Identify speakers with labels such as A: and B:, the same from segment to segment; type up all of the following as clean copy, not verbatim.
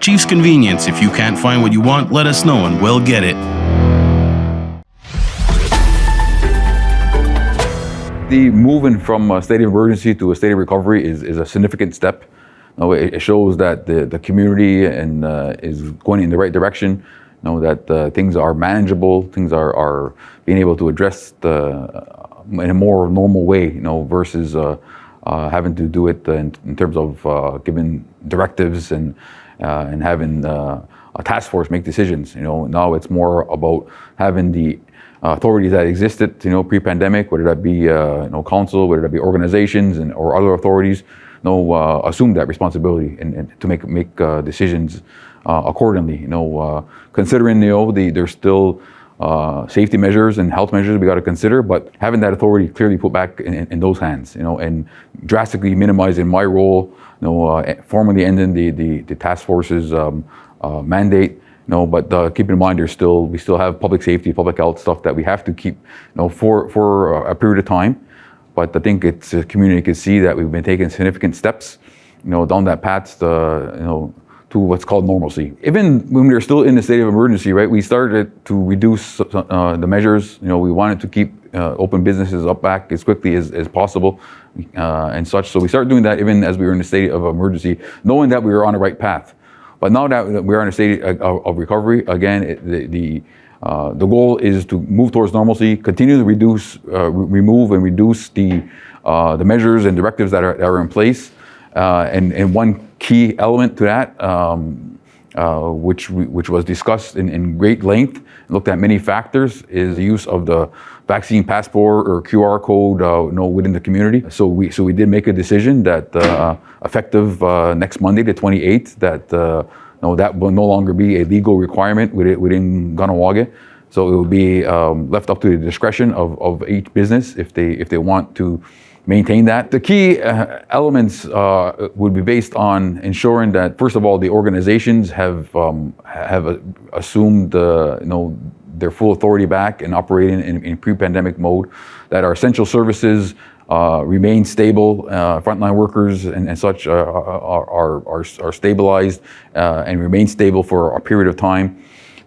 A: Chief's convenience. If you can't find what you want, let us know and we'll get it.
B: The moving from a state of emergency to a state of recovery is a significant step. It shows that the community is going in the right direction. That things are manageable, things are being able to address in a more normal way. Versus having to do it in terms of giving directives and having a task force make decisions. Now it's more about having the authorities that existed, pre-pandemic, whether that be council, whether that be organizations or other authorities, assume that responsibility and to make decisions accordingly. Considering there's still safety measures and health measures we got to consider, but having that authority clearly put back in those hands, and drastically minimizing my role, formally ending the task force's mandate. But keep in mind, we still have public safety, public health stuff that we have to keep, for a period of time. But I think the community can see that we've been taking significant steps, down that path, to what's called normalcy. Even when we were still in the state of emergency, right, we started to reduce the measures. We wanted to keep open businesses up back as quickly as possible, and such. So we started doing that even as we were in the state of emergency, knowing that we were on the right path. But now that we're in a state of recovery, again, the goal is to move towards normalcy, continue to remove and reduce the measures and directives that are in place. And one key element to that, which was discussed in great length, looked at many factors, is the use of the vaccine passport or QR code, within the community. So we did make a decision that effective next Monday, the 28th, that that will no longer be a legal requirement within Kahnawake. So it will be left up to the discretion of each business if they want to maintain that. The key elements would be based on ensuring that, first of all, the organizations have assumed their full authority back and operating in pre-pandemic mode, that our essential services remain stable, frontline workers and such are stabilized and remain stable for a period of time.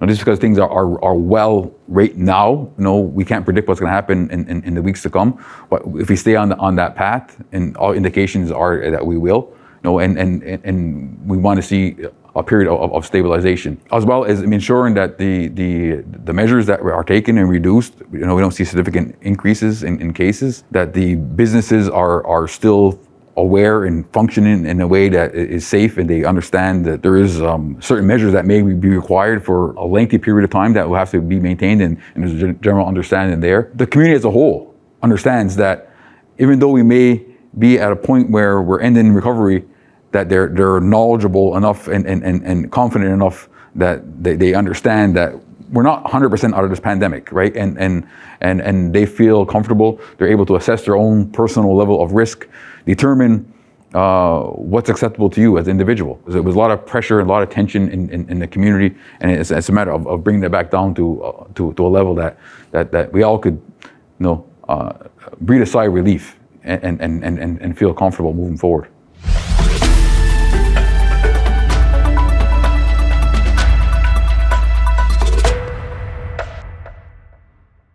B: Just because things are well right now, we can't predict what's going to happen in the weeks to come. But if we stay on that path, and all indications are that we will, and we want to see a period of stabilization, as well as ensuring that the measures that are taken and reduced, we don't see significant increases in cases, that the businesses are still aware and functioning in a way that is safe, and they understand that there is certain measures that may be required for a lengthy period of time that will have to be maintained, and there's a general understanding there. The community as a whole understands that even though we may be at a point where we're ending recovery, that they're knowledgeable enough and confident enough that they understand that we're not 100% out of this pandemic, right? And they feel comfortable. They're able to assess their own personal level of risk, determine what's acceptable to you as an individual. There was a lot of pressure and a lot of tension in the community, and it's a matter of bringing it back down to a level that we all could, breathe a sigh of relief and feel comfortable moving forward.